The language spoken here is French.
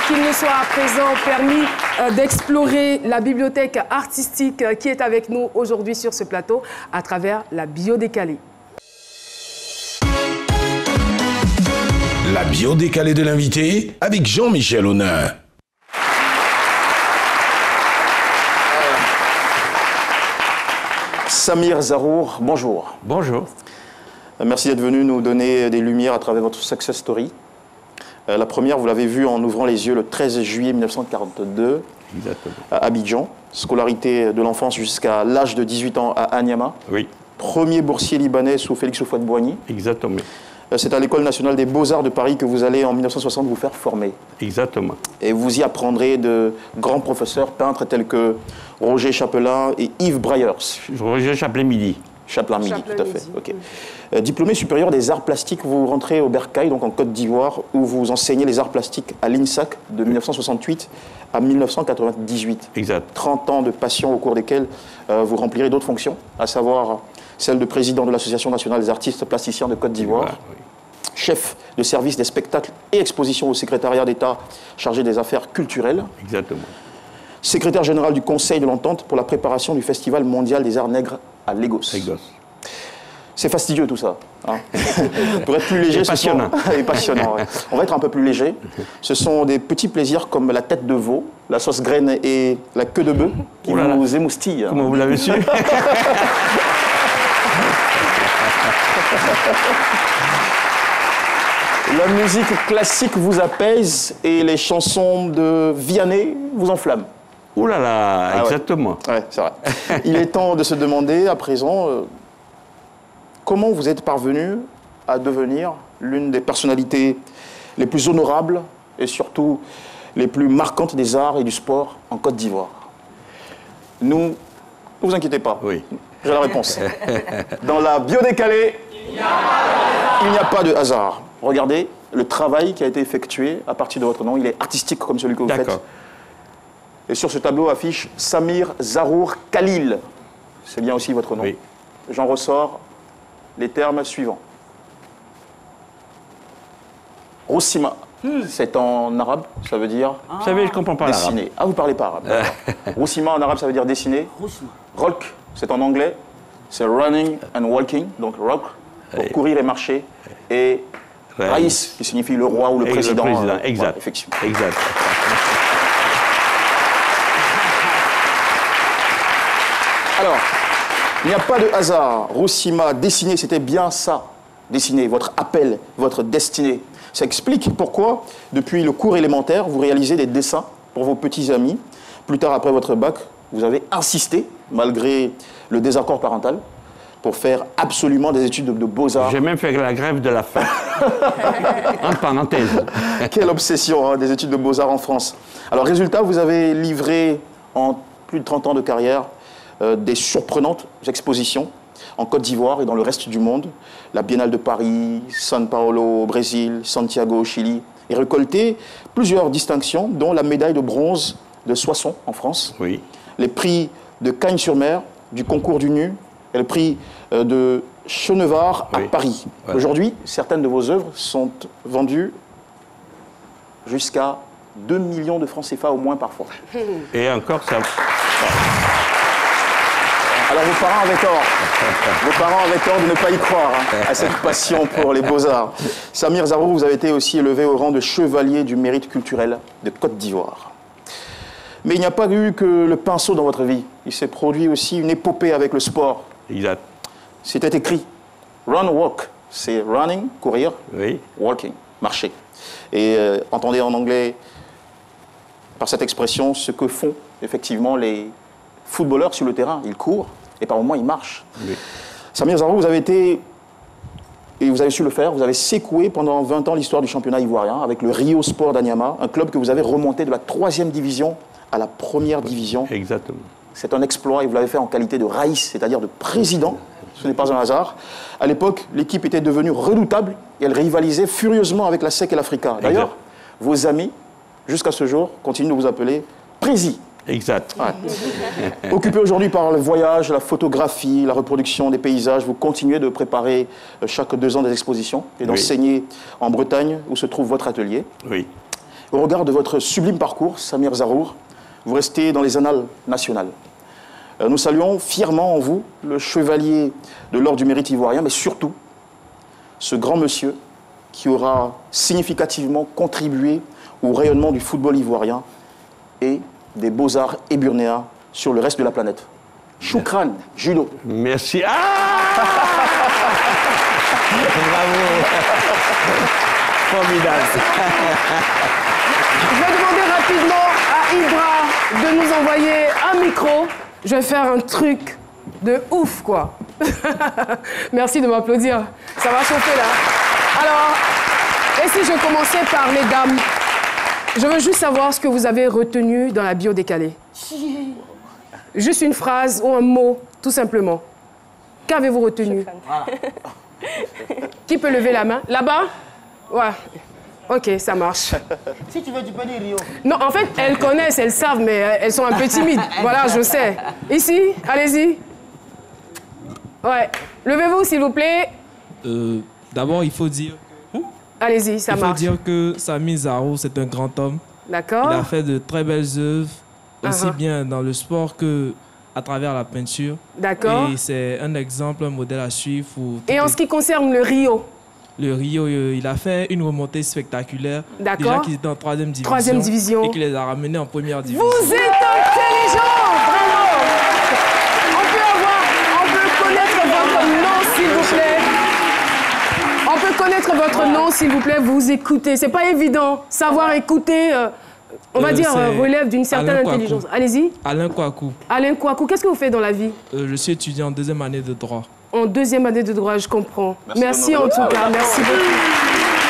Qu'il nous soit à présent permis d'explorer la bibliothèque artistique qui est avec nous aujourd'hui sur ce plateau à travers la bio décalée. La bio décalée de l'invité avec Jean-Michel Honin. Samir Zarour, bonjour. Bonjour. Merci d'être venu nous donner des lumières à travers votre success story. La première, vous l'avez vue en ouvrant les yeux le 13 juillet 1942 Exactement. à Abidjan. Scolarité de l'enfance jusqu'à l'âge de 18 ans à Anyama. Oui. Premier boursier libanais sous Félix Houphouët-Boigny. Exactement. C'est à l'École nationale des beaux-arts de Paris que vous allez en 1960 vous faire former. Exactement. Et vous y apprendrez de grands professeurs peintres tels que Roger Chapelain et Yves Breyers. Roger Chapelain-Midi. Chapelain-Midi, tout à fait. Okay. Diplômé supérieur des arts plastiques, vous rentrez au Bercail, donc en Côte d'Ivoire, où vous enseignez les arts plastiques à l'INSAC de 1968 à 1998. Exact. 30 ans de passion au cours desquels vous remplirez d'autres fonctions, à savoir celle de président de l'Association nationale des artistes plasticiens de Côte d'Ivoire, Voilà, oui. Chef de service des spectacles et expositions au secrétariat d'État chargé des affaires culturelles. Exactement. Secrétaire général du Conseil de l'Entente pour la préparation du Festival mondial des arts nègres à Lagos. C'est fastidieux tout ça. Hein. Pour être plus léger, passionnant. Et passionnant. Ouais. On va être un peu plus léger. Ce sont des petits plaisirs comme la tête de veau, la sauce graine et la queue de bœuf qui vous émoustillent. Comment vous l'avez su? La musique classique vous apaise et les chansons de Vianney vous enflamment. Ouh là là, exactement. Ouais, c'est vrai. Il est temps de se demander à présent comment vous êtes parvenu à devenir l'une des personnalités les plus honorables et surtout les plus marquantes des arts et du sport en Côte d'Ivoire. Nous, ne vous inquiétez pas, oui. J'ai la réponse. Dans la bio décalée, il n'y a pas de hasard. Regardez le travail qui a été effectué à partir de votre nom. Il est artistique comme celui que vous faites. Et sur ce tableau affiche Samir Zarour Khalil. C'est bien aussi votre nom. Oui. J'en ressors les termes suivants. Roussima, c'est en arabe, ça veut dire... Vous savez, je ne comprends pas l'arabe. Dessiner. Ah, vous parlez pas arabe. Roussima en arabe, ça veut dire dessiner. Rolk, c'est en anglais. C'est running and walking, donc rock, pour courir et marcher. Et Raïs, qui signifie le roi ou le président. Exact. Voilà, effectivement. Exact. Alors, il n'y a pas de hasard. Roussima, dessiner, c'était bien ça. Dessiner, votre appel, votre destinée. Ça explique pourquoi, depuis le cours élémentaire, vous réalisez des dessins pour vos petits amis. Plus tard, après votre bac, vous avez insisté, malgré le désaccord parental, pour faire absolument des études de beaux-arts. J'ai même fait la grève de la faim. En parenthèse. Quelle obsession, hein, des études de beaux-arts en France. Alors, résultat, vous avez livré en plus de 30 ans de carrière des surprenantes expositions en Côte d'Ivoire et dans le reste du monde. La Biennale de Paris, São Paulo au Brésil, Santiago au Chili. Et récolté plusieurs distinctions, dont la médaille de bronze de Soissons en France. Oui. Les prix de Cagnes-sur-Mer, du concours du Nu, et le prix de Chenevard à Paris. Voilà. Aujourd'hui, certaines de vos œuvres sont vendues jusqu'à 2 millions de francs CFA au moins parfois. Et encore, ça... Alors vos parents avaient tort. Vos parents avaient tort de ne pas y croire à cette passion pour les beaux-arts. Samir Zarour, vous avez été aussi élevé au rang de chevalier du mérite culturel de Côte d'Ivoire. Mais il n'y a pas eu que le pinceau dans votre vie. Il s'est produit aussi une épopée avec le sport. Exact. C'était écrit run, walk. C'est running, courir, walking, marcher. Et entendez en anglais, par cette expression, ce que font effectivement les footballeurs sur le terrain. Ils courent et par moments ils marchent. Oui. Samir Zarour, vous avez été, et vous avez su le faire, vous avez secoué pendant 20 ans l'histoire du championnat ivoirien avec le Rio Sport d'Anyama, un club que vous avez remonté de la 3e division à la 1re division. Exactement. C'est un exploit et vous l'avez fait en qualité de raïs, c'est-à-dire de président. Ce n'est pas un hasard. À l'époque, l'équipe était devenue redoutable et elle rivalisait furieusement avec la SEC et l'Africa. D'ailleurs, vos amis, jusqu'à ce jour, continuent de vous appeler Prési. Exact. Ouais. Occupé aujourd'hui par le voyage, la photographie, la reproduction des paysages, vous continuez de préparer chaque 2 ans des expositions et d'enseigner en Bretagne où se trouve votre atelier. Oui. Au regard de votre sublime parcours, Samir Zarour, vous restez dans les annales nationales. Nous saluons fièrement en vous le chevalier de l'ordre du mérite ivoirien, mais surtout ce grand monsieur qui aura significativement contribué au rayonnement du football ivoirien et des beaux-arts éburnéens sur le reste de la planète. Choukran, Judo. Merci. Ah bravo. Formidable. Je vais demander rapidement à Ibra de nous envoyer un micro. Je vais faire un truc de ouf, quoi. Merci de m'applaudir. Ça va chauffer, là. Alors, et si je commençais par les dames? Je veux juste savoir ce que vous avez retenu dans la bio décalée. Juste une phrase ou un mot, tout simplement. Qu'avez-vous retenu? Qui peut lever la main? Là-bas? Ouais. Ok, ça marche. Si tu veux, tu peux dire Rio. Non, en fait, elles connaissent, elles savent, mais elles sont un peu timides. Voilà, je sais. Ici, allez-y. Ouais. Levez-vous, s'il vous plaît. D'abord, il faut dire... Allez-y, ça marche. Il faut dire que Samir Zarour, c'est un grand homme. D'accord. Il a fait de très belles œuvres, aussi bien dans le sport que à travers la peinture. D'accord. Et c'est un exemple, un modèle à suivre. Et en ce qui concerne le Rio? Le Rio, il a fait une remontée spectaculaire. D'accord. Déjà qu'ils étaient en 3e division. 3e division. Et qu'il les a ramenés en 1re division. Vous êtes intelligent! Bravo! On peut connaître votre nom, s'il vous plaît. On peut connaître votre nom, s'il vous plaît. Vous écoutez. C'est pas évident. Savoir écouter, on va dire, relève d'une certaine intelligence. Allez-y. Alain Kouakou. Alain Kouakou, qu'est-ce que vous faites dans la vie? Je suis étudiant en 2e année de droit. En 2e année de droit, je comprends. Merci en tout cas. Merci beaucoup.